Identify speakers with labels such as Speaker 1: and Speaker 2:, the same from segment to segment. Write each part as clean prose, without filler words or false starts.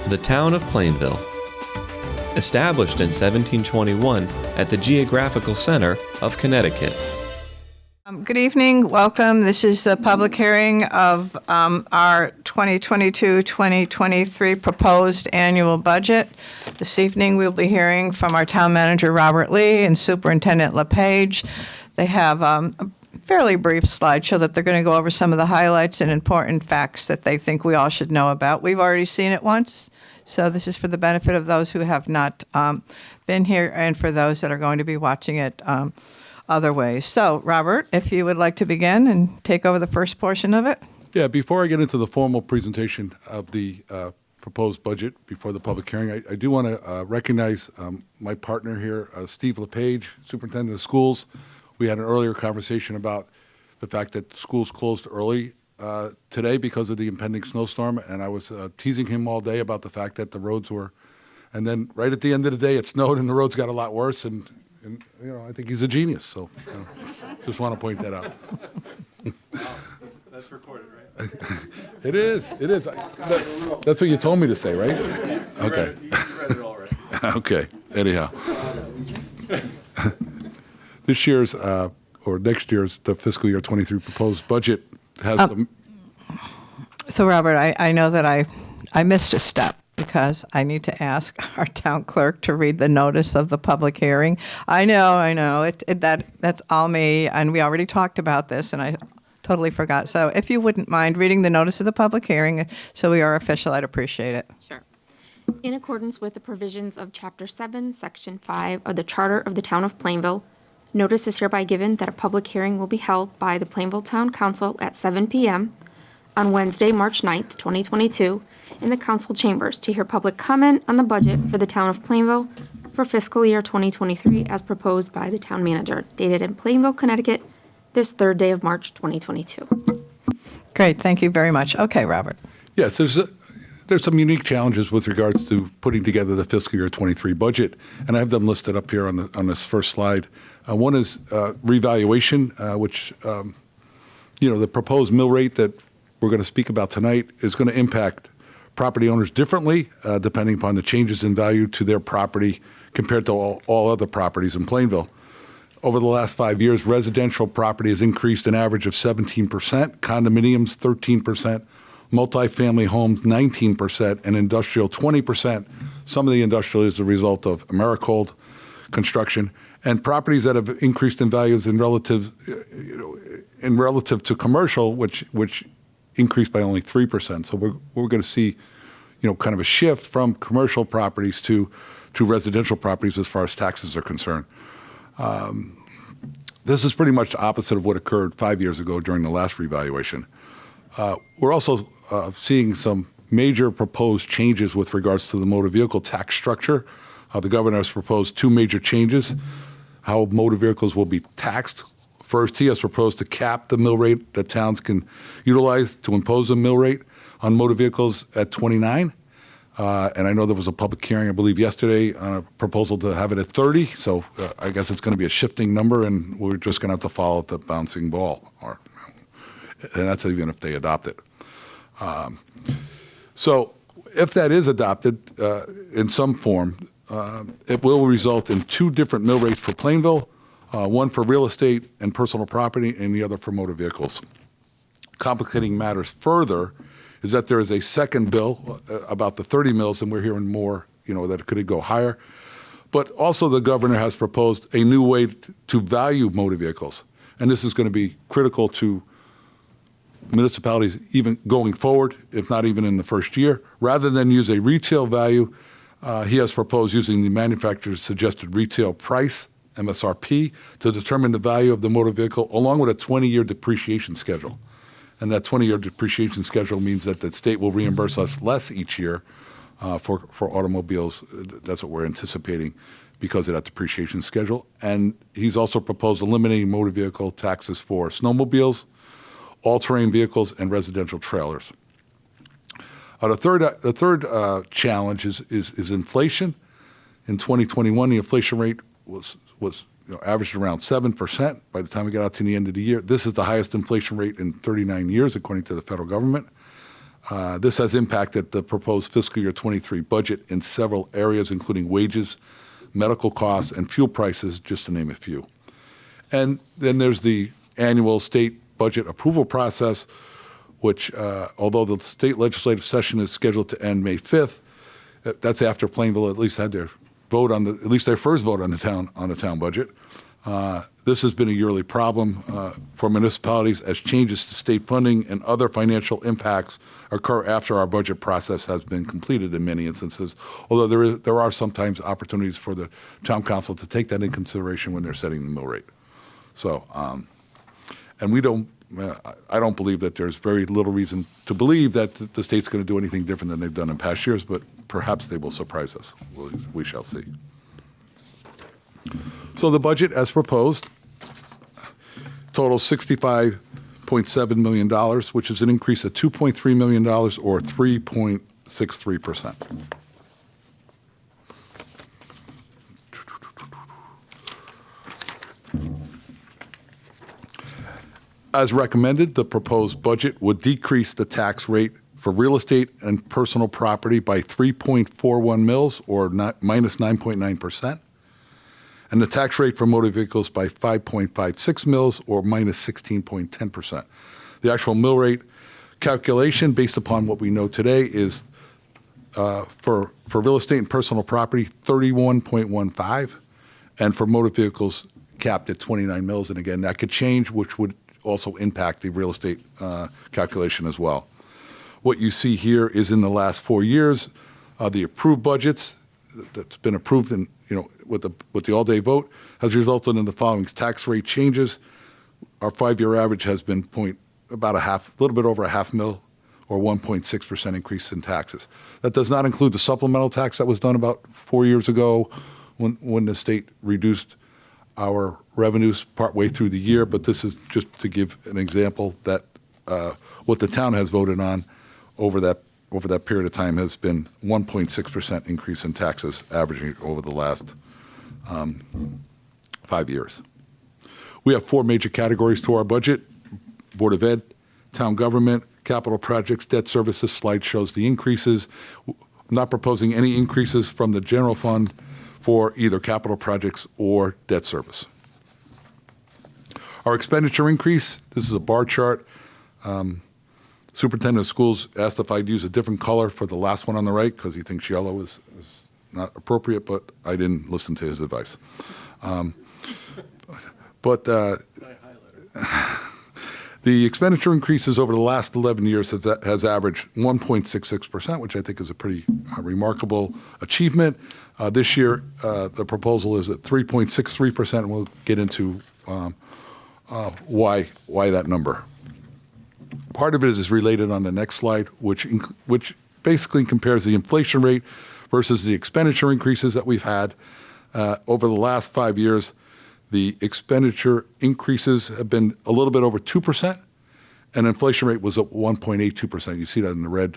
Speaker 1: The town of Plainville. Established in 1721 at the geographical center of Connecticut.
Speaker 2: Good evening. Welcome. This is the public hearing of our 2022-2023 proposed annual budget. This evening we'll be hearing from our town manager, Robert Lee, and Superintendent Lepage. They have a fairly brief slideshow that they're going to go over some of the highlights and important facts that they think we all should know about. We've already seen it once, so this is for the benefit of those who have not been here and for those that are going to be watching it other ways. So, Robert, if you would like to begin and take over the first portion of it.
Speaker 3: Yeah, before I get into the formal presentation of the proposed budget before the public hearing, I do want to recognize my partner here, Steve Lepage, Superintendent of Schools. We had an earlier conversation about the fact that schools closed early today because of the impending snowstorm, and I was teasing him all day about the fact that the roads were, and then right at the end of the day it snowed and the roads got a lot worse, and I think he's a genius, so just want to point that out.
Speaker 4: That's recorded, right?
Speaker 3: It is. That's what you told me to say, right? Okay.
Speaker 4: You read it all right.
Speaker 3: Okay, anyhow. This year's, or next year's, the fiscal year 23 proposed budget has some...
Speaker 2: So, Robert, I know that I missed a step because I need to ask our town clerk to read the notice of the public hearing. I know. That's all me, and we already talked about this, and I totally forgot. So if you wouldn't mind reading the notice of the public hearing so we are official, I'd appreciate it.
Speaker 5: Sure. In accordance with the provisions of Chapter 7, Section 5 of the Charter of the Town of Plainville, notice is hereby given that a public hearing will be held by the Plainville Town Council at 7 p.m. on Wednesday, March 9th, 2022, in the council chambers to hear public comment on the budget for the town of Plainville for fiscal year 2023 as proposed by the town manager, dated in Plainville, Connecticut, this third day of March 2022.
Speaker 2: Great. Thank you very much. Okay, Robert.
Speaker 3: Yes, there's some unique challenges with regards to putting together the fiscal year 23 budget, and I have them listed up here on this first slide. One is revaluation, which, the proposed mill rate that we're going to speak about tonight is going to impact property owners differently, depending upon the changes in value to their property compared to all other properties in Plainville. Over the last 5 years, residential property has increased an average of 17%, condominiums 13%, multifamily homes 19%, and industrial 20%. Some of the industrial is the result of Americold construction. And properties that have increased in values in relative to commercial, which increased by only 3%. So we're going to see, kind of a shift from commercial properties to residential properties as far as taxes are concerned. This is pretty much the opposite of what occurred 5 years ago during the last revaluation. We're also seeing some major proposed changes with regards to the motor vehicle tax structure. The governor has proposed two major changes, how motor vehicles will be taxed. First, he has proposed to cap the mill rate that towns can utilize to impose a mill rate on motor vehicles at 29. And I know there was a public hearing, I believe, yesterday on a proposal to have it at 30. So I guess it's going to be a shifting number, and we're just going to have to follow the bouncing ball. And that's even if they adopt it. So if that is adopted in some form, it will result in two different mill rates for Plainville, one for real estate and personal property and the other for motor vehicles. Complicating matters further is that there is a second bill about the 30 mills, and we're hearing more, that it could go higher. But also the governor has proposed a new way to value motor vehicles. And this is going to be critical to municipalities even going forward, if not even in the first year. Rather than use a retail value, he has proposed using the manufacturer's suggested retail price, MSRP, to determine the value of the motor vehicle along with a 20-year depreciation schedule. And that 20-year depreciation schedule means that the state will reimburse us less each year for automobiles. That's what we're anticipating because of that depreciation schedule. And he's also proposed eliminating motor vehicle taxes for snowmobiles, all-terrain vehicles, and residential trailers. The third challenge is inflation. In 2021, the inflation rate was averaged around 7% by the time we got out to the end of the year. This is the highest inflation rate in 39 years, according to the federal government. This has impacted the proposed fiscal year 23 budget in several areas, including wages, medical costs, and fuel prices, just to name a few. And then there's the annual state budget approval process, which, although the state legislative session is scheduled to end May 5th, that's after Plainville at least had their their first vote on the town budget. This has been a yearly problem for municipalities as changes to state funding and other financial impacts occur after our budget process has been completed in many instances, although there are sometimes opportunities for the town council to take that in consideration when they're setting the mill rate. So, and I don't believe that there's very little reason to believe that the state's going to do anything different than they've done in past years, but perhaps they will surprise us. We shall see. So the budget as proposed totals $65.7 million, which is an increase of $2.3 million or 3.63%. As recommended, the proposed budget would decrease the tax rate for real estate and personal property by 3.41 mils or minus 9.9%, and the tax rate for motor vehicles by 5.56 mils or minus 16.10%. The actual mill rate calculation, based upon what we know today, is for real estate and personal property, 31.15, and for motor vehicles capped at 29 mils. And again, that could change, which would also impact the real estate calculation as well. What you see here is in the last 4 years, the approved budgets that's been approved in, with the all-day vote has resulted in the following tax rate changes. Our 5-year average has been a little bit over a half mil or 1.6% increase in taxes. That does not include the supplemental tax that was done about 4 years ago when the state reduced our revenues partway through the year, but this is just to give an example that what the town has voted on over that period of time has been 1.6% increase in taxes averaging over the last 5 years. We have 4 major categories to our budget: Board of Ed, town government, capital projects, debt services. Slide shows the increases. I'm not proposing any increases from the general fund for either capital projects or debt service. Our expenditure increase, this is a bar chart. Superintendent of Schools asked if I'd use a different color for the last one on the right because he thinks yellow is not appropriate, but I didn't listen to his advice. The expenditure increases over the last 11 years has averaged 1.66%, which I think is a pretty remarkable achievement. This year, the proposal is at 3.63%, and we'll get into why that number. Part of it is related on the next slide, which basically compares the inflation rate versus the expenditure increases that we've had. Over the last 5 years, the expenditure increases have been a little bit over 2%, and inflation rate was at 1.82%. You see that in the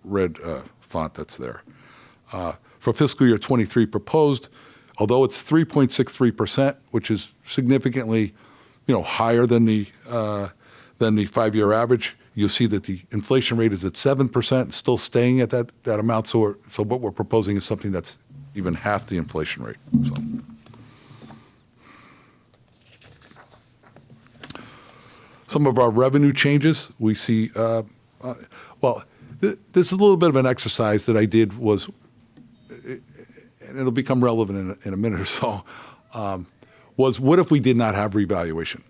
Speaker 3: red font that's there. For fiscal year 23 proposed, although it's 3.63%, which is significantly higher than the 5-year average, you'll see that the inflation rate is at 7%, still staying at that amount. So what we're proposing is something that's even half the inflation rate. So. Some of our revenue changes, we see, this is a little bit of an exercise that I did and it'll become relevant in a minute or so, was what if we did not have revaluation?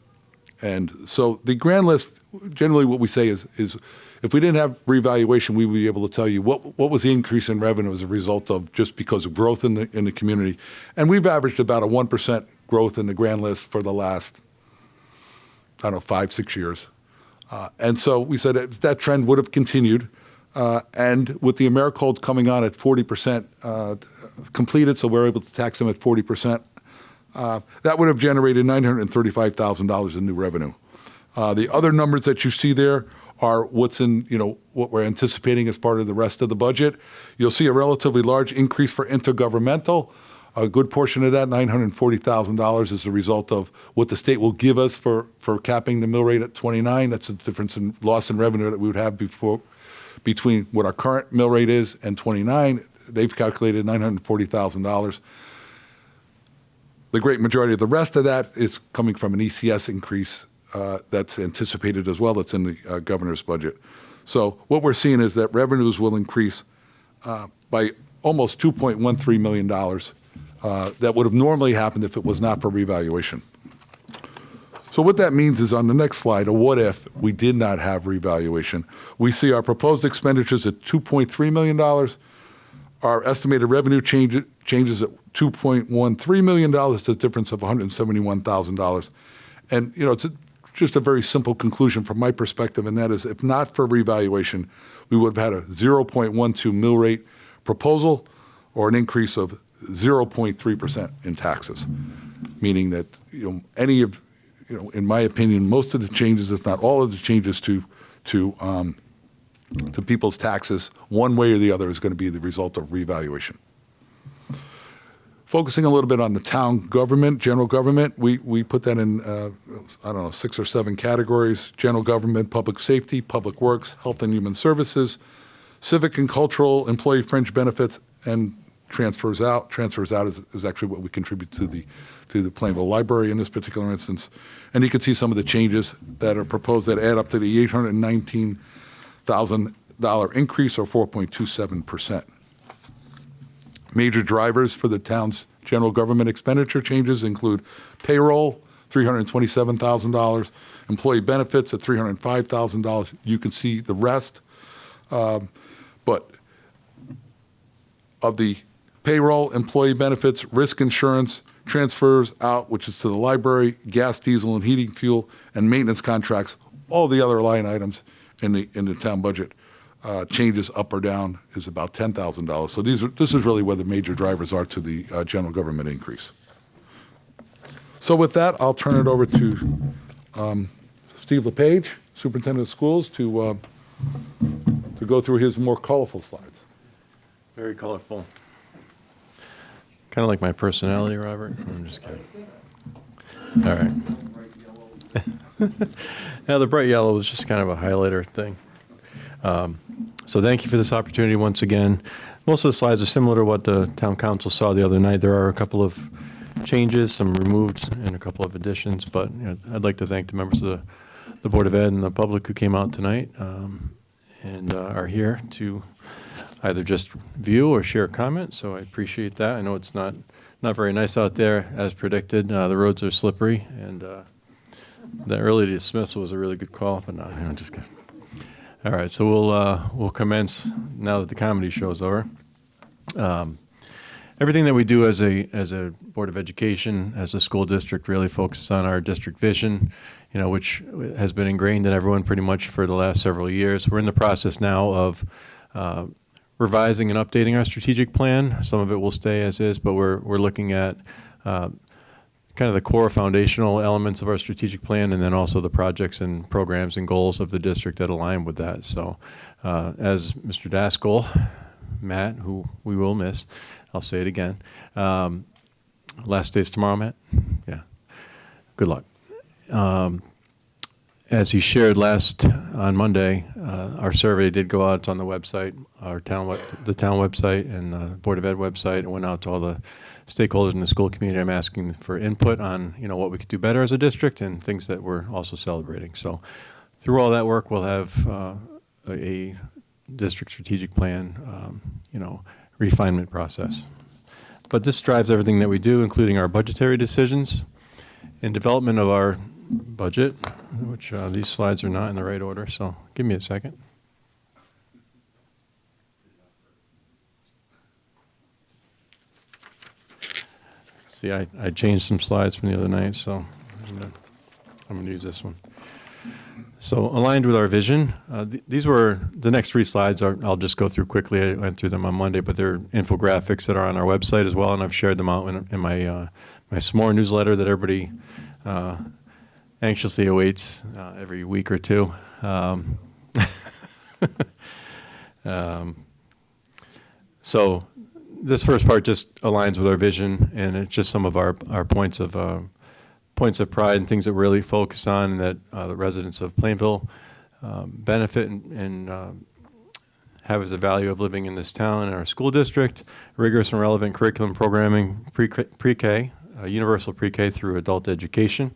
Speaker 3: And so the grand list, generally what we say is if we didn't have revaluation, we would be able to tell you what was the increase in revenue as a result of just because of growth in the community. And we've averaged about a 1% growth in the grand list for the last, 5-6 years. And so we said that trend would have continued. And with the AmeriCode coming on at 40% completed, so we're able to tax them at 40%, that would have generated $935,000 in new revenue. The other numbers that you see there are what's in, what we're anticipating as part of the rest of the budget. You'll see a relatively large increase for intergovernmental. A good portion of that, $940,000, is a result of what the state will give us for capping the mill rate at 29. That's a difference in loss in revenue that we would have between what our current mill rate is and 29. They've calculated $940,000. The great majority of the rest of that is coming from an ECS increase that's anticipated as well. That's in the governor's budget. So what we're seeing is that revenues will increase by almost $2.13 million. That would have normally happened if it was not for revaluation. So what that means is on the next slide, a what if we did not have revaluation. We see our proposed expenditures at $2.3 million. Our estimated revenue changes at $2.13 million. It's a difference of $171,000. And, it's just a very simple conclusion from my perspective, and that is if not for revaluation, we would have had a 0.12 mill rate proposal or an increase of 0.3% in taxes, meaning that, in my opinion, most of the changes, if not all of the changes to people's taxes, one way or the other, is going to be the result of revaluation. Focusing a little bit on the town government, general government, we put that in, 6 or 7 categories: general government, public safety, public works, health and human services, civic and cultural, employee fringe benefits, and transfers out. Transfers out is actually what we contribute to the Plainville Library in this particular instance. And you can see some of the changes that are proposed that add up to the $819,000 increase, or 4.27%. Major drivers for the town's general government expenditure changes include payroll, $327,000, employee benefits at $305,000. You can see the rest. But of the payroll, employee benefits, risk insurance, transfers out, which is to the library, gas, diesel, and heating fuel, and maintenance contracts, all the other line items in the town budget, changes up or down is about $10,000. So this is really where the major drivers are to the general government increase. So with that, I'll turn it over to Steve Lepage, Superintendent of Schools, to go through his more colorful slides.
Speaker 4: Very colorful. Kind of like my personality, Robert. I'm just kidding. All right. Now, the bright yellow was just kind of a highlighter thing. So thank you for this opportunity once again. Most of the slides are similar to what the town council saw the other night. There are a couple of changes, some removed, and a couple of additions. But I'd like to thank the members of the Board of Ed and the public who came out tonight and are here to either just view or share a comment. So I appreciate that. I know it's not very nice out there as predicted. The roads are slippery, and the early dismissal was a really good call. But no, I'm just kidding. All right, so we'll commence now that the comedy show's over. Everything that we do as a Board of Education, as a school district, really focuses on our district vision, which has been ingrained in everyone pretty much for the last several years. We're in the process now of revising and updating our strategic plan. Some of it will stay as is, but we're looking at kind of the core foundational elements of our strategic plan, and then also the projects and programs and goals of the district that align with that. So as Mr. Daskell, Matt, who we will miss, I'll say it again. Last day's tomorrow, Matt? Yeah. Good luck. As he shared on Monday, our survey did go out. It's on the website, the town website and the Board of Ed website. It went out to all the stakeholders in the school community. I'm asking for input on what we could do better as a district and things that we're also celebrating. So through all that work, we'll have a district strategic plan, refinement process. But this drives everything that we do, including our budgetary decisions and development of our budget, which these slides are not in the right order, so give me a second. See, I changed some slides from the other night, so I'm going to use this one. So aligned with our vision, these were the next 3 slides. I'll just go through quickly. I went through them on Monday, but they're infographics that are on our website as well, and I've shared them out in my my SMORE newsletter that everybody anxiously awaits every week or two. So this first part just aligns with our vision, and it's just some of our points of pride and things that we're really focus on, and that the residents of Plainville benefit and have as a value of living in this town and our school district. Rigorous and relevant curriculum programming, pre-K, universal pre-K through adult education.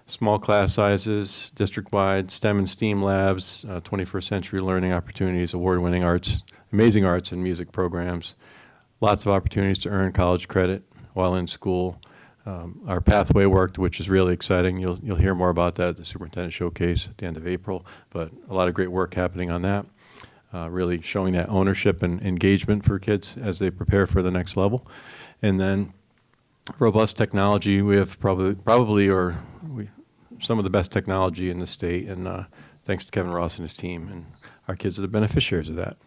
Speaker 4: Small class sizes, district-wide STEM and STEAM labs, 21st century learning opportunities, award-winning arts, amazing arts and music programs, lots of opportunities to earn college credit while in school. Our pathway worked, which is really exciting. You'll hear more about that at the Superintendent Showcase at the end of April, but a lot of great work happening on that, really showing that ownership and engagement for kids as they prepare for the next level. And then robust technology. We have some of the best technology in the state, and thanks to Kevin Ross and his team, and our kids are the beneficiaries of that.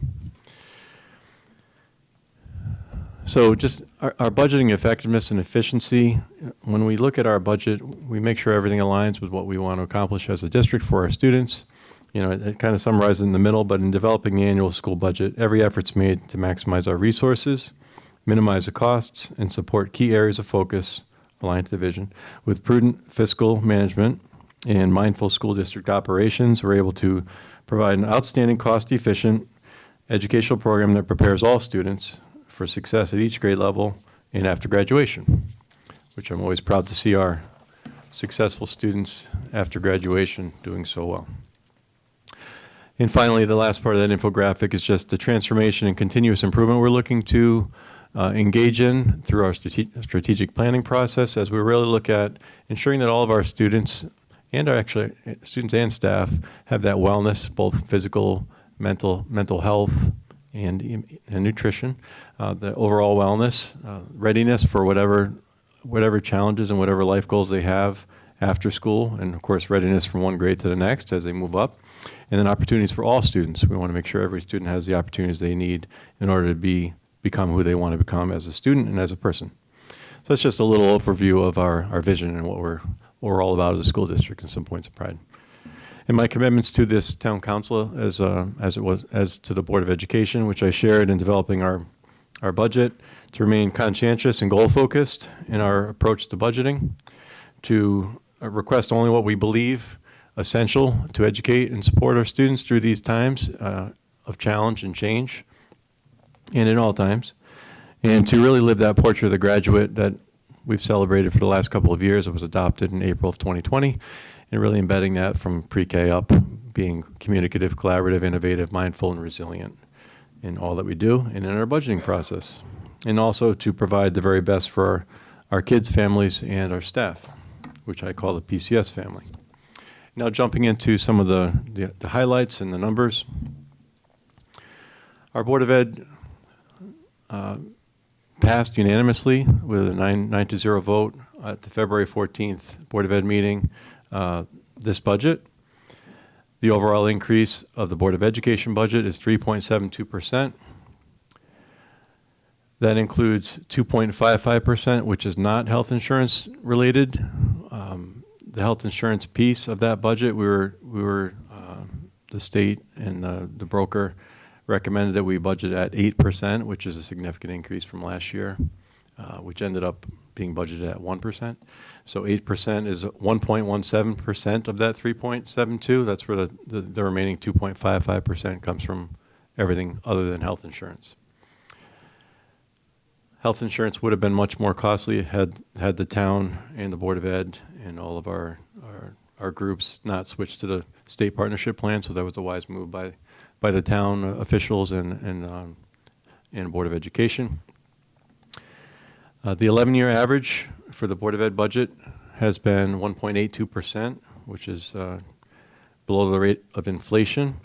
Speaker 4: So just our budgeting effectiveness and efficiency, when we look at our budget, we make sure everything aligns with what we want to accomplish as a district for our students. You know, it kind of summarizes in the middle, but in developing the annual school budget, every effort's made to maximize our resources, minimize the costs, and support key areas of focus aligned to the vision. With prudent fiscal management and mindful school district operations, we're able to provide an outstanding, cost-efficient educational program that prepares all students for success at each grade level and after graduation, which I'm always proud to see our successful students after graduation doing so well. And finally, the last part of that infographic is just the transformation and continuous improvement we're looking to engage in through our strategic planning process, as we really look at ensuring that all of our students and students and staff have that wellness, both physical, mental health, and nutrition, the overall wellness, readiness for whatever challenges and whatever life goals they have after school, and of course readiness from one grade to the next as they move up, and then opportunities for all students. We want to make sure every student has the opportunities they need in order to become who they want to become as a student and as a person. So that's just a little overview of our vision and what we're all about as a school district and some points of pride. And my commitments to this town council as to the Board of Education, which I shared in developing our budget, to remain conscientious and goal-focused in our approach to budgeting, to request only what we believe essential to educate and support our students through these times of challenge and change, and in all times, and to really live that portrait of the graduate that we've celebrated for the last couple of years. It was adopted in April of 2020, and really embedding that from pre-K up, being communicative, collaborative, innovative, mindful, and resilient in all that we do and in our budgeting process. And also to provide the very best for our kids' families and our staff, which I call the PCS family. Now jumping into some of the highlights and the numbers. Our Board of Ed passed unanimously with a 9-0 vote at the February 14th Board of Ed meeting this budget. The overall increase of the Board of Education budget is 3.72%. That includes 2.55%, which is not health insurance related. The health insurance piece of that budget, we were the state and the broker recommended that we budget at 8%, which is a significant increase from last year, which ended up being budgeted at 1%. So 8% is 1.17% of that 3.72. That's where the remaining 2.55% comes from everything other than health insurance. Health insurance would have been much more costly had the town and the Board of Ed and all of our groups not switched to the state partnership plan. So that was a wise move by the town officials and Board of Education. The 11-year average for the Board of Ed budget has been 1.82%, which is below the rate of inflation.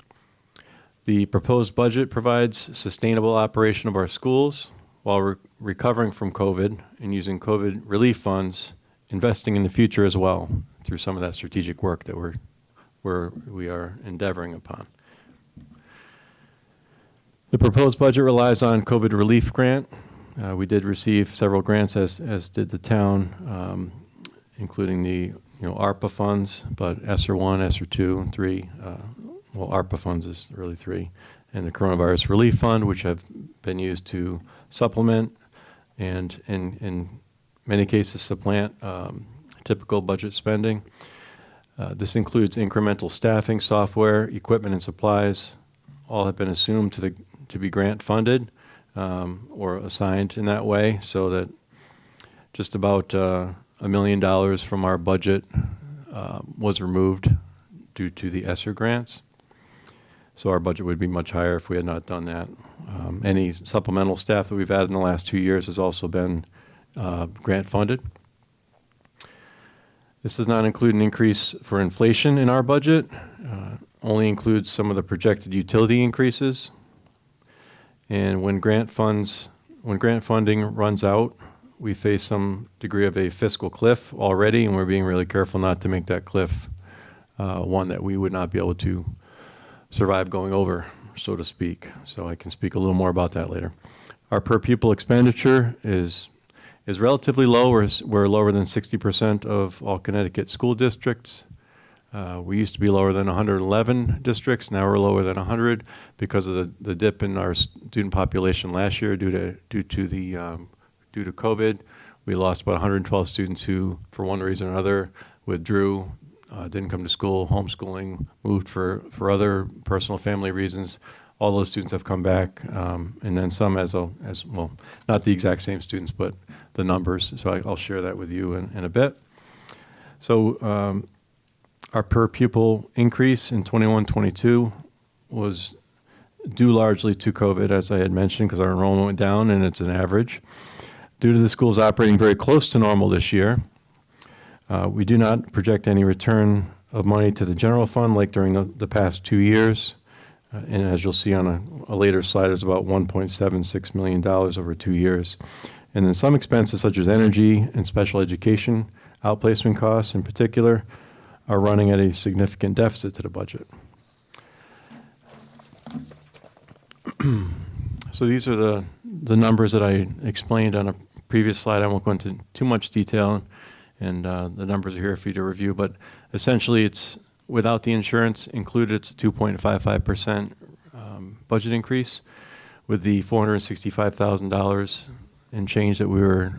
Speaker 4: The proposed budget provides sustainable operation of our schools while recovering from COVID and using COVID relief funds, investing in the future as well through some of that strategic work that we are endeavoring upon. The proposed budget relies on COVID relief grant. We did receive several grants, as did the town, including the ARPA funds, but ESSER 1, ESSER 2, and 3. ARPA funds is really 3. And the Coronavirus Relief Fund, which have been used to supplement and in many cases supplant typical budget spending. This includes incremental staffing, software, equipment, and supplies. All have been assumed to be grant funded or assigned in that way, so that just about $1 million from our budget was removed due to the ESSER grants. So our budget would be much higher if we had not done that. Any supplemental staff that we've added in the last 2 years has also been grant funded. This does not include an increase for inflation in our budget, only includes some of the projected utility increases. And when grant funding runs out, we face some degree of a fiscal cliff already, and we're being really careful not to make that cliff one that we would not be able to survive going over, so to speak. So I can speak a little more about that later. Our per pupil expenditure is relatively low. We're lower than 60% of all Connecticut school districts. We used to be lower than 111 districts. Now we're lower than 100 because of the dip in our student population last year due to COVID. We lost about 112 students who, for one reason or another, withdrew, didn't come to school, homeschooling, moved for other personal family reasons. All those students have come back, and then some as well, not the exact same students, but the numbers. So I'll share that with you in a bit. So our per pupil increase in 21-22 was due largely to COVID, as I had mentioned, because our enrollment went down, and it's an average. Due to the schools operating very close to normal this year, we do not project any return of money to the general fund like during the past 2 years. And as you'll see on a later slide, it's about $1.76 million over 2 years. And then some expenses such as energy and special education outplacement costs in particular are running at a significant deficit to the budget. So these are the numbers that I explained on a previous slide. I won't go into too much detail, and the numbers are here for you to review. But essentially, it's without the insurance included, it's a 2.55% budget increase. With the $465,000 in change that we were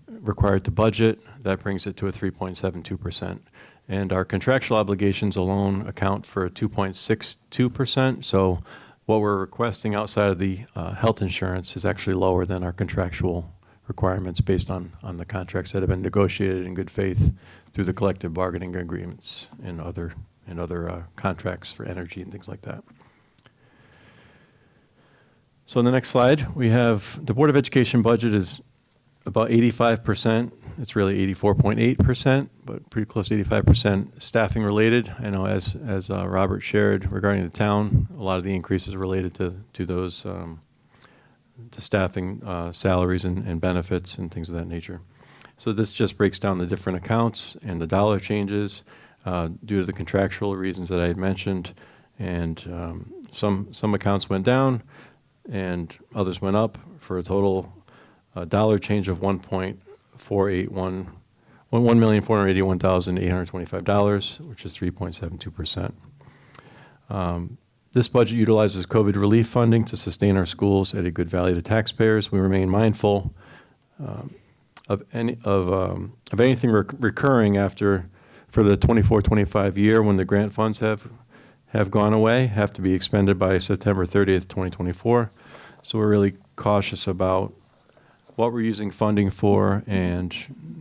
Speaker 4: required to budget, that brings it to a 3.72%. And our contractual obligations alone account for 2.62%. So what we're requesting outside of the health insurance is actually lower than our contractual requirements based on the contracts that have been negotiated in good faith through the collective bargaining agreements and other contracts for energy and things like that. So in the next slide, we have the Board of Education budget is about 85%. It's really 84.8%, but pretty close to 85% staffing related. I know as Robert shared regarding the town, a lot of the increases are related to those to staffing salaries and benefits and things of that nature. So this just breaks down the different accounts and the dollar changes due to the contractual reasons that I had mentioned. And some accounts went down and others went up for a total dollar change of $1,481,825, which is 3.72%. This budget utilizes COVID relief funding to sustain our schools at a good value to taxpayers. We remain mindful of anything recurring for the 24-25 year when the grant funds have gone away, have to be expended by September 30th, 2024. So we're really cautious about what we're using funding for and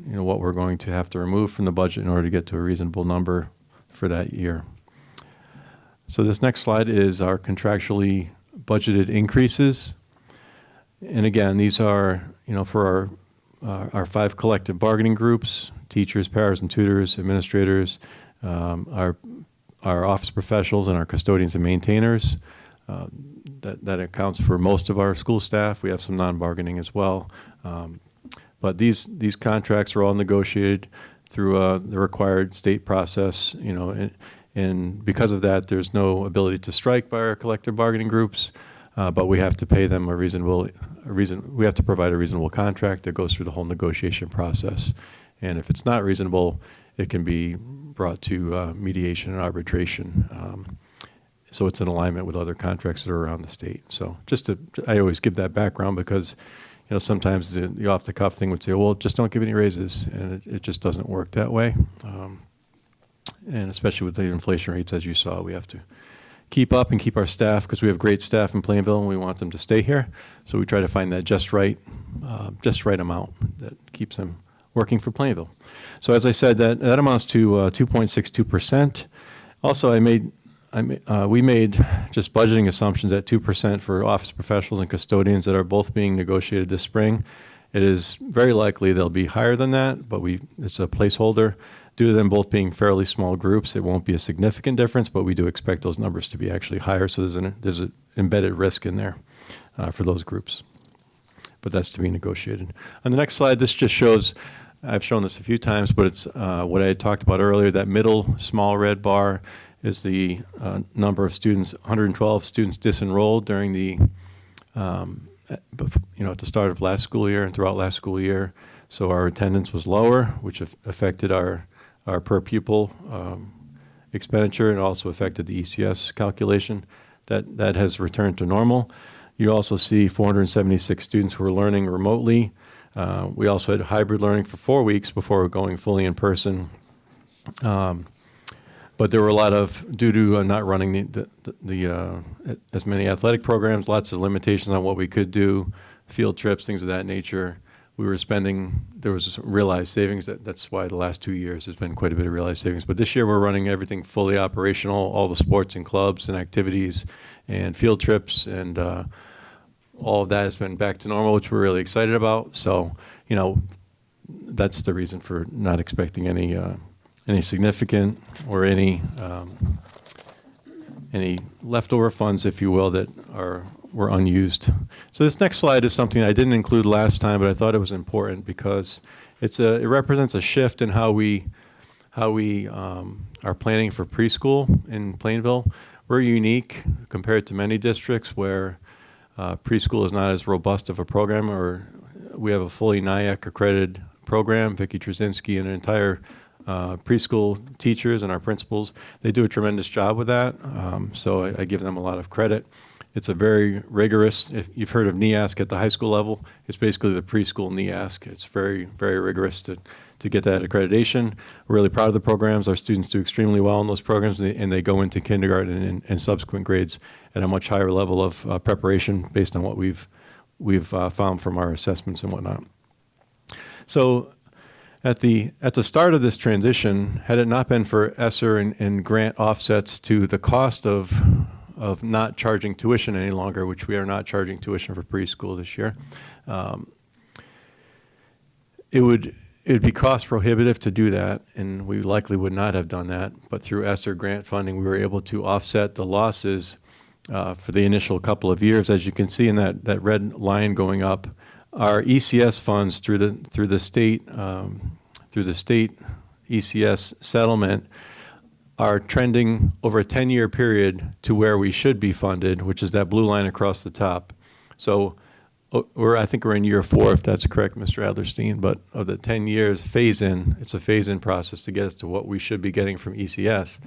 Speaker 4: what we're going to have to remove from the budget in order to get to a reasonable number for that year. So this next slide is our contractually budgeted increases. And again, these are, for our 5 collective bargaining groups, teachers, paras and tutors, administrators, our office professionals, and our custodians and maintainers. That accounts for most of our school staff. We have some non-bargaining as well. But these contracts are all negotiated through the required state process, and because of that, there's no ability to strike by our collective bargaining groups, but we have to pay them we have to provide a reasonable contract that goes through the whole negotiation process. And if it's not reasonable, it can be brought to mediation and arbitration. So it's in alignment with other contracts that are around the state. So I always give that background because, sometimes the off-the-cuff thing would say, well, just don't give any raises, and it just doesn't work that way. And especially with the inflation rates, as you saw, we have to keep up and keep our staff, because we have great staff in Plainville and we want them to stay here. So we try to find that just right amount that keeps them working for Plainville. So as I said, that amounts to 2.62%. Also, we made just budgeting assumptions at 2% for office professionals and custodians that are both being negotiated this spring. It is very likely they'll be higher than that, but it's a placeholder. Due to them both being fairly small groups, it won't be a significant difference, but we do expect those numbers to be actually higher. So there's an embedded risk in there for those groups. But that's to be negotiated. On the next slide, this just shows, I've shown this a few times, but it's what I had talked about earlier. That middle small red bar is the number of students, 112 students disenrolled during the, at the start of last school year and throughout last school year. So our attendance was lower, which affected our per pupil expenditure, and also affected the ECS calculation. That has returned to normal. You also see 476 students who were learning remotely. We also had hybrid learning for 4 weeks before going fully in person. But there were a lot of, due to not running as many athletic programs, lots of limitations on what we could do, field trips, things of that nature. There was realized savings. That's why the last 2 years there's been quite a bit of realized savings. But this year we're running everything fully operational, all the sports and clubs and activities and field trips, and all of that has been back to normal, which we're really excited about. So, that's the reason for not expecting any significant or any leftover funds, if you will, that were unused. So this next slide is something I didn't include last time, but I thought it was important because it represents a shift in how we are planning for preschool in Plainville. We're unique compared to many districts where preschool is not as robust of a program, or we have a fully NIAC accredited program. Vicki Trzynski and an entire preschool teachers and our principals, they do a tremendous job with that. So I give them a lot of credit. It's a very rigorous, if you've heard of NEASC at the high school level, it's basically the preschool NEASC. It's very, very rigorous to get that accreditation. We're really proud of the programs. Our students do extremely well in those programs, and they go into kindergarten and subsequent grades at a much higher level of preparation based on what we've found from our assessments and whatnot. So at the start of this transition, had it not been for ESSER and grant offsets to the cost of not charging tuition any longer, which we are not charging tuition for preschool this year, it'd be cost prohibitive to do that, and we likely would not have done that. But through ESSER grant funding, we were able to offset the losses for the initial couple of years. As you can see in that red line going up, our ECS funds through the state ECS settlement are trending over a 10-year period to where we should be funded, which is that blue line across the top. So I think we're in year 4, if that's correct, Mr. Adlerstein, but of the 10 years phase-in, it's a phase-in process to get us to what we should be getting from ECS.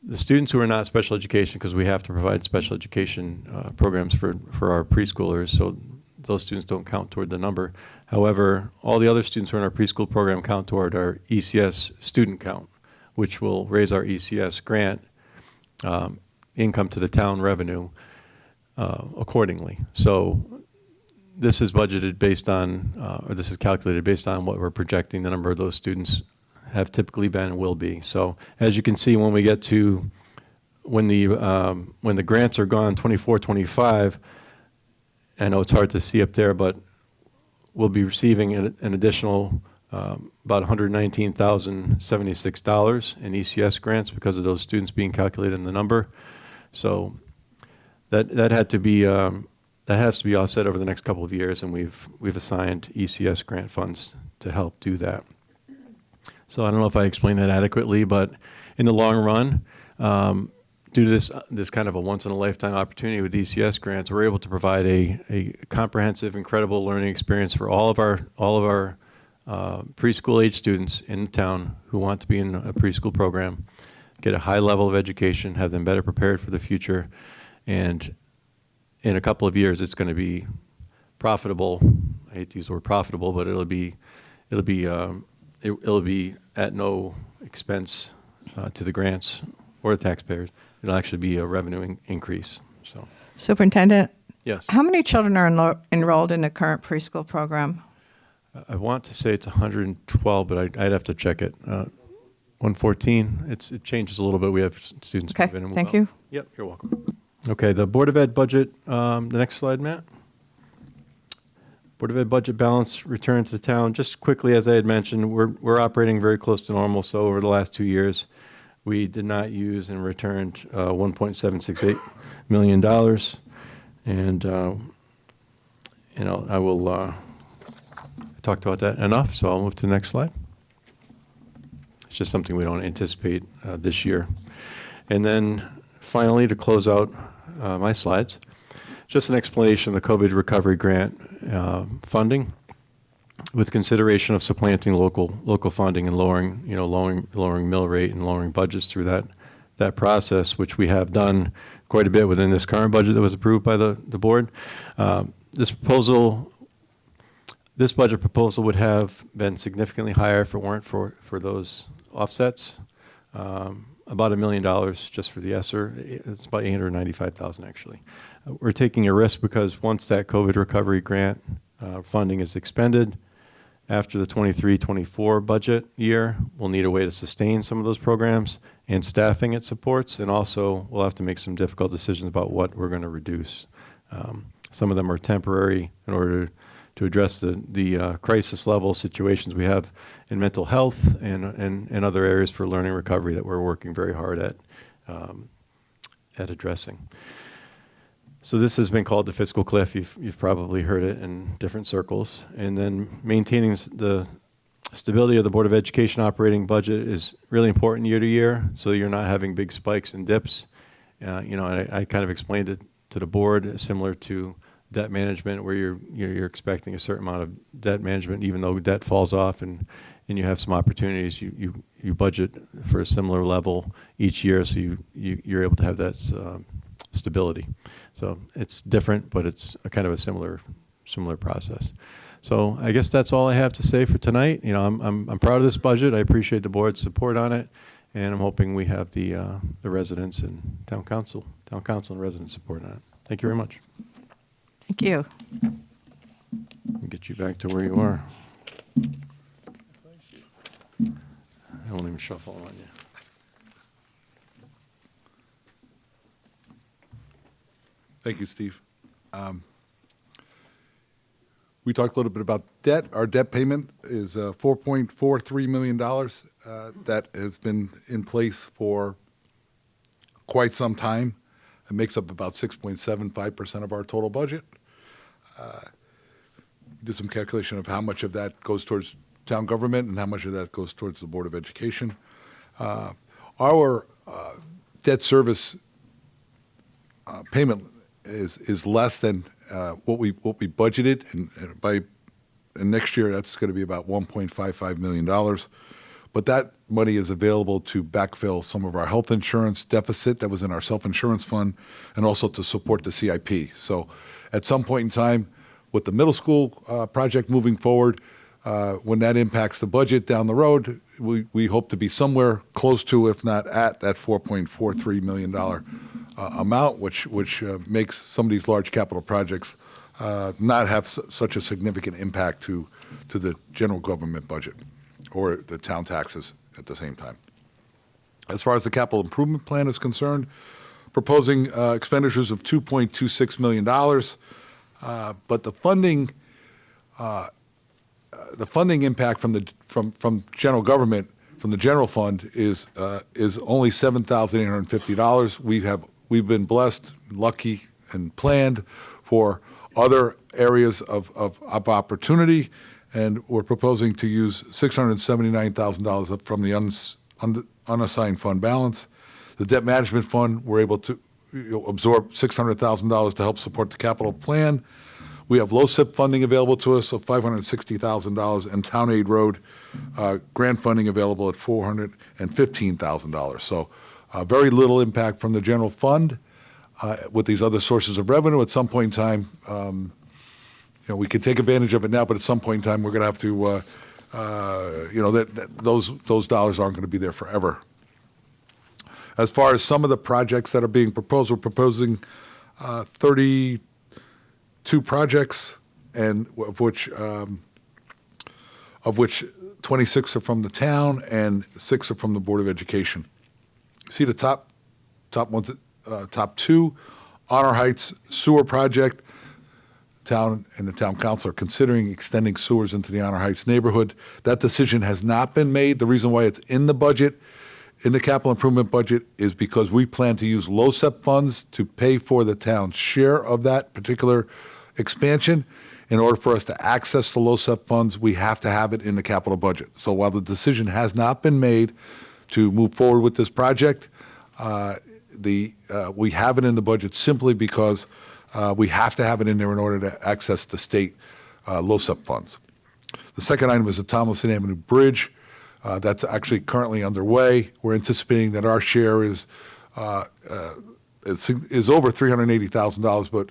Speaker 4: The students who are not special education, because we have to provide special education programs for our preschoolers, so those students don't count toward the number. However, all the other students who are in our preschool program count toward our ECS student count, which will raise our ECS grant income to the town revenue accordingly. So this is budgeted based on, or this is calculated based on what we're projecting the number of those students have typically been and will be. So as you can see, when we get to when the grants are gone, 24, 25, I know it's hard to see up there, but we'll be receiving an additional about $119,076 in ECS grants because of those students being calculated in the number. So that has to be offset over the next couple of years, and we've assigned ECS grant funds to help do that. So I don't know if I explained that adequately, but in the long run, due to this kind of a once-in-a-lifetime opportunity with ECS grants, we're able to provide a comprehensive, incredible learning experience for all of our preschool age students in town who want to be in a preschool program, get a high level of education, have them better prepared for the future, and in a couple of years, it's going to be profitable. I hate to use the word profitable, but it'll be at no expense to the grants or the taxpayers. It'll actually be a revenue increase. So,
Speaker 2: Superintendent,
Speaker 4: yes,
Speaker 2: how many children are enrolled in the current preschool program?
Speaker 4: I want to say it's 112, but I'd have to check it. 114. It changes a little bit. We have students
Speaker 2: Okay,
Speaker 4: move in and move
Speaker 2: thank
Speaker 4: out.
Speaker 2: you.
Speaker 4: Yep, you're welcome. Okay, the Board of Ed budget. The next slide, Matt. Board of Ed budget balance return to the town. Just quickly, as I had mentioned, we're operating very close to normal. So over the last 2 years, we did not use and returned $1.768 million. And, I will talked about that enough, so I'll move to the next slide. It's just something we don't anticipate this year. And then finally, to close out my slides, just an explanation of the COVID recovery grant funding with consideration of supplanting local funding and lowering mill rate and lowering budgets through that process, which we have done quite a bit within this current budget that was approved by the board. This budget proposal would have been significantly higher if it weren't for those offsets. About $1 million just for the ESSER. It's about $895,000 actually. We're taking a risk because once that COVID recovery grant funding is expended, after the 23-24 budget year, we'll need a way to sustain some of those programs and staffing it supports, and also we'll have to make some difficult decisions about what we're going to reduce. Some of them are temporary in order to address the crisis level situations we have in mental health and other areas for learning recovery that we're working very hard at addressing. So this has been called the fiscal cliff. You've probably heard it in different circles. And then maintaining the stability of the Board of Education operating budget is really important year to year, so you're not having big spikes and dips. I kind of explained it to the board, similar to debt management, where you're expecting a certain amount of debt management, even though debt falls off and you have some opportunities, you budget for a similar level each year, so you're able to have that stability. So it's different, but it's a kind of a similar process. So I guess that's all I have to say for tonight. I'm proud of this budget. I appreciate the board's support on it, and I'm hoping we have the residents and town council and resident support on it. Thank you very much.
Speaker 2: Thank you.
Speaker 4: I'll get you back to where you are. I won't even shuffle on you.
Speaker 3: Thank you, Steve. We talked a little bit about debt. Our debt payment is $4.43 million. That has been in place for quite some time. It makes up about 6.75% of our total budget. Did some calculation of how much of that goes towards town government and how much of that goes towards the Board of Education. Our debt service payment is less than what we budgeted, and next year that's going to be about $1.55 million. But that money is available to backfill some of our health insurance deficit that was in our self-insurance fund, and also to support the CIP. So at some point in time, with the middle school project moving forward, when that impacts the budget down the road, we hope to be somewhere close to, if not at, that $4.43 million amount, which makes some of these large capital projects not have such a significant impact to the general government budget or the town taxes at the same time. As far as the capital improvement plan is concerned, proposing expenditures of $2.26 million, but the funding impact from general government, from the general fund, is only $7,850. We've been blessed, lucky, and planned for other areas of opportunity, and we're proposing to use $679,000 from the unassigned fund balance, The debt management fund, we're able to absorb $600,000 to help support the capital plan. We have LoSiP funding available to us of $560,000 and Town Aid Road grant funding available at $415,000. So very little impact from the general fund. With these other sources of revenue, at some point in time, we can take advantage of it now, but at some point in time, we're going to have to, those dollars aren't going to be there forever. As far as some of the projects that are being proposed, we're proposing 32 projects, and of which 26 are from the town and 6 are from the Board of Education. See the top ones, top 2, Honor Heights Sewer Project. Town and the town council are considering extending sewers into the Honor Heights neighborhood. That decision has not been made. The reason why it's in the budget, in the capital improvement budget, is because we plan to use LoSiP funds to pay for the town's share of that particular expansion. In order for us to access the LoSiP funds, we have to have it in the capital budget. So while the decision has not been made to move forward with this project, we have it in the budget simply because we have to have it in there in order to access the state LoSiP funds. The second item is the Tomlinson Avenue Bridge. That's actually currently underway. We're anticipating that our share is over $380,000, but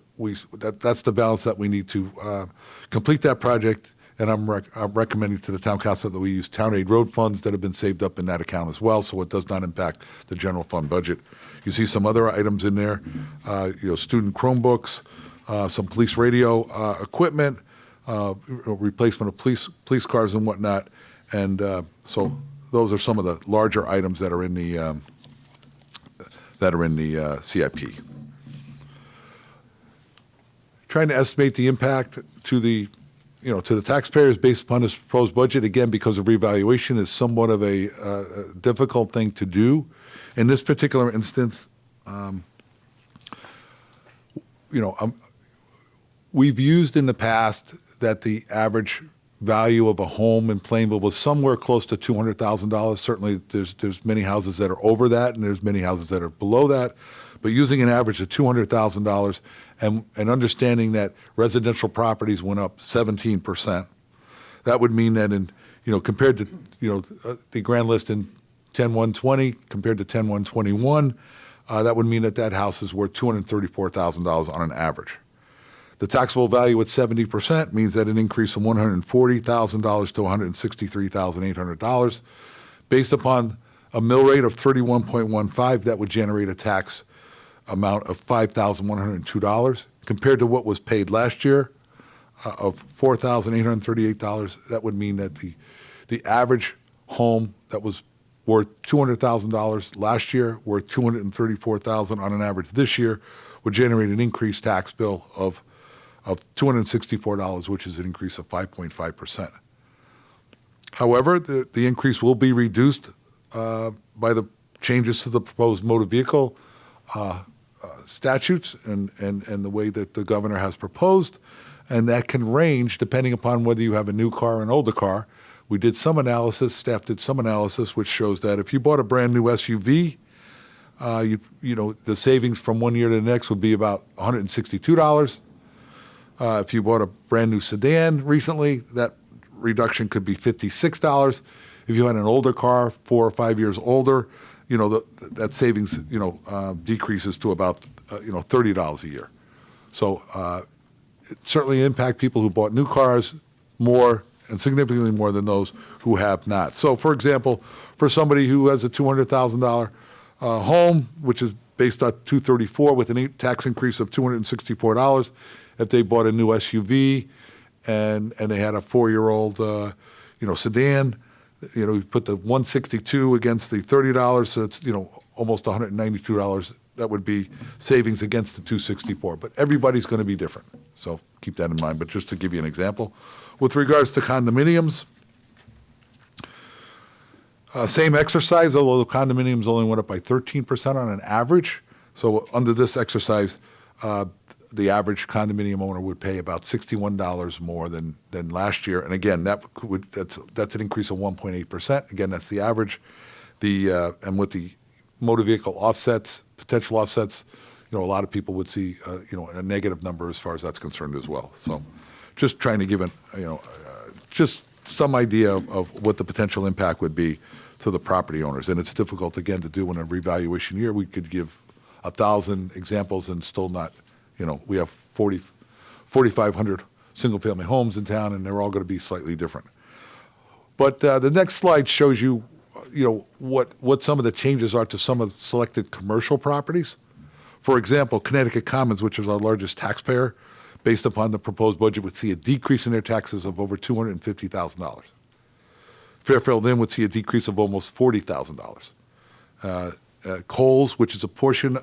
Speaker 3: that's the balance that we need to complete that project. And I'm recommending to the town council that we use Town Aid Road funds that have been saved up in that account as well, so it does not impact the general fund budget. You see some other items in there, student Chromebooks, some police radio equipment, replacement of police cars and whatnot, and so those are some of the larger items that are in the CIP. Trying to estimate the impact to the taxpayers based upon this proposed budget, again, because of revaluation, is somewhat of a difficult thing to do. In this particular instance, we've used in the past that the average value of a home in Plainville was somewhere close to $200,000. Certainly, there's many houses that are over that, and there's many houses that are below that. But using an average of $200,000 and understanding that residential properties went up 17%, that would mean that compared to the grand list in 10-120 compared to 10-121, that would mean that house is worth $234,000 on an average. The taxable value at 70% means that an increase from $140,000 to $163,800. Based upon a mill rate of 31.15, that would generate a tax amount of $5,102 compared to what was paid last year of $4,838. That would mean that the average home that was worth $200,000 last year, worth $234,000 on an average this year, would generate an increased tax bill of $264, which is an increase of 5.5%. However, the increase will be reduced by the changes to the proposed motor vehicle statutes and the way that the governor has proposed, and that can range depending upon whether you have a new car or an older car. We did some analysis, staff did some analysis, which shows that if you bought a brand new SUV, the savings from one year to the next would be about $162. If you bought a brand new sedan recently, that reduction could be $56. If you had an older car, 4 or 5 years older, that savings, decreases to about, $30 a year. So it certainly impact people who bought new cars more and significantly more than those who have not. So, for example, for somebody who has a $200,000 home, which is based on $234 with a tax increase of $264, if they bought a new SUV and they had a 4-year-old, sedan, you put the $162 against the $30, so it's, almost $192. That would be savings against the $264. But everybody's going to be different, so keep that in mind. But just to give you an example, with regards to condominiums, same exercise, although the condominiums only went up by 13% on an average. So under this exercise, the average condominium owner would pay about $61 more than last year. And again, that's an increase of 1.8%. Again, that's the average. And with the motor vehicle offsets, potential offsets, a lot of people would see, a negative number as far as that's concerned as well. So just trying to give just some idea of what the potential impact would be to the property owners. And it's difficult, again, to do in a revaluation year. We could give 1,000 examples and still not, we have 4,500 single-family homes in town, and they're all going to be slightly different. But the next slide shows you, what some of the changes are to some of the selected commercial properties. For example, Connecticut Commons, which is our largest taxpayer, based upon the proposed budget, would see a decrease in their taxes of over $250,000. Fairfield Inn would see a decrease of almost $40,000. Coles, which is a portion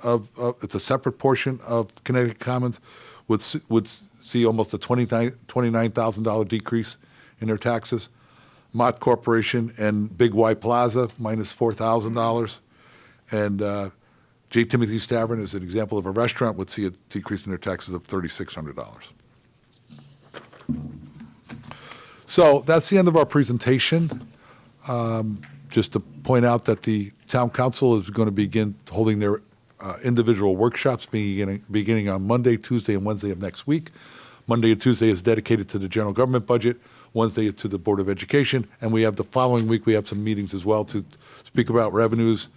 Speaker 3: it's a separate portion of Connecticut Commons, would see almost a $29,000 decrease in their taxes. Mott Corporation and Big Y Plaza, minus $4,000. And J. Timothy's Tavern, as an example of a restaurant, would see a decrease in their taxes of $3,600. So that's the end of our presentation. Just to point out that the town council is going to begin holding their individual workshops beginning on Monday, Tuesday, and Wednesday of next week. Monday and Tuesday is dedicated to the general government budget, Wednesday to the Board of Education, and we have the following week, we have some meetings as well to speak about revenues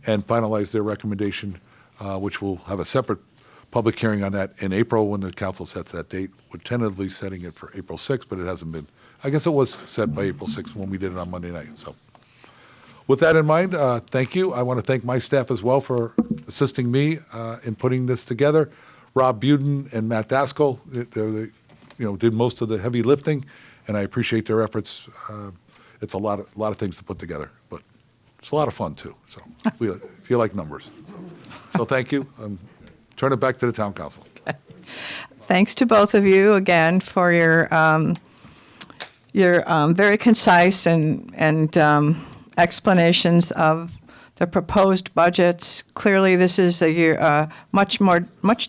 Speaker 3: and finalize their recommendation, which will have a separate public hearing on that in April when the council sets that date. We're tentatively setting it for April 6th, but it hasn't been. I guess it was set by April 6th when we did it on Monday night. So with that in mind, thank you. I want to thank my staff as well for assisting me in putting this together. Rob Buden and Matt Daskell, they did most of the heavy lifting, and I appreciate their efforts. It's a lot of things to put together, but it's a lot of fun too. So if you like numbers. So thank you. Turn it back to the town council.
Speaker 2: Thanks to both of you again for your very concise and explanations of the proposed budgets. Clearly, this is a year, much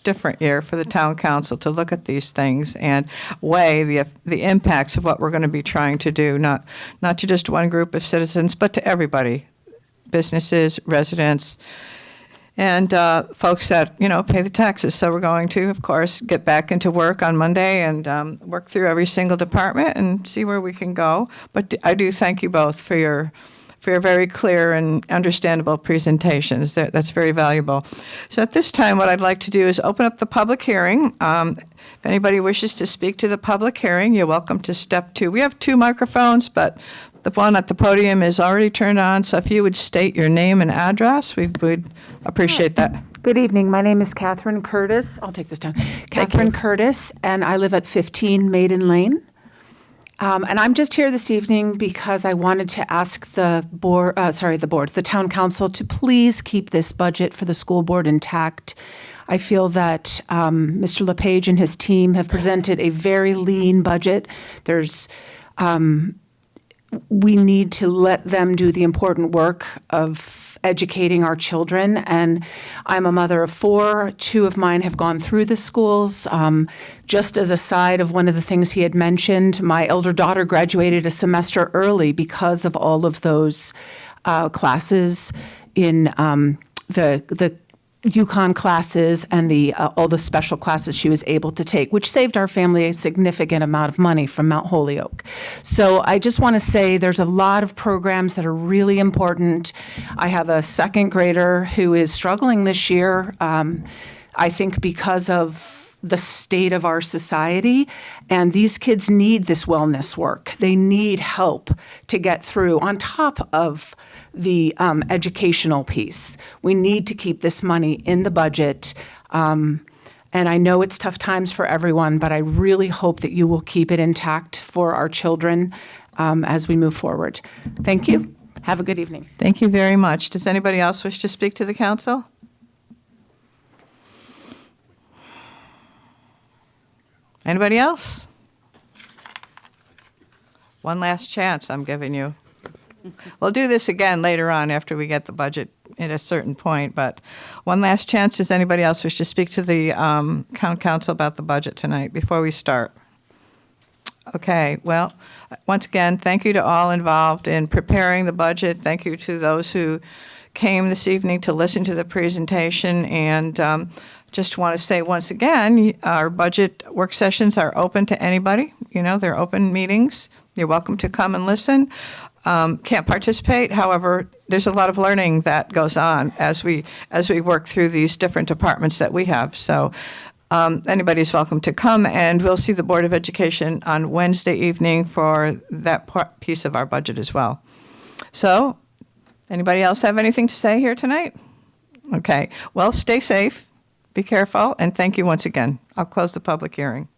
Speaker 2: different year for the town council to look at these things and weigh the impacts of what we're going to be trying to do, not to just one group of citizens, but to everybody, businesses, residents, and folks that, pay the taxes. So we're going to, of course, get back into work on Monday and work through every single department and see where we can go. But I do thank you both for your very clear and understandable presentations. That's very valuable. So at this time, what I'd like to do is open up the public hearing. If anybody wishes to speak to the public hearing, you're welcome to step two. We have 2 microphones, but the one at the podium is already turned on, so if you would state your name and address, we'd appreciate that.
Speaker 6: Good evening. My name is Catherine Curtis. I'll take this down. Catherine Curtis, and I live at 15 Maiden Lane. And I'm just here this evening because I wanted to ask the town council to please keep this budget for the school board intact. I feel that Mr. Lepage and his team have presented a very lean budget. We need to let them do the important work of educating our children. And I'm a mother of 4. 2 of mine have gone through the schools. Just as a side of one of the things he had mentioned, my elder daughter graduated a semester early because of all of those classes in the UConn classes and all the special classes she was able to take, which saved our family a significant amount of money from Mount Holyoke. So I just want to say there's a lot of programs that are really important. I have a 2nd grader who is struggling this year, I think because of the state of our society, and these kids need this wellness work. They need help to get through on top of the educational piece. We need to keep this money in the budget. And I know it's tough times for everyone, but I really hope that you will keep it intact for our children as we move forward. Thank you. Have a good evening.
Speaker 2: Thank you very much. Does anybody else wish to speak to the council? Anybody else? One last chance I'm giving you. We'll do this again later on after we get the budget at a certain point, but one last chance. Does anybody else wish to speak to the town council about the budget tonight before we start? Okay, well, once again, thank you to all involved in preparing the budget. Thank you to those who came this evening to listen to the presentation, and just want to say once again, our budget work sessions are open to anybody. You know, they're open meetings. You're welcome to come and listen. Can't participate. However, there's a lot of learning that goes on as we work through these different departments that we have. So anybody's welcome to come, and we'll see the Board of Education on Wednesday evening for that piece of our budget as well. So, anybody else have anything to say here tonight? Okay. Well, stay safe, be careful, and thank you once again. I'll close the public hearing.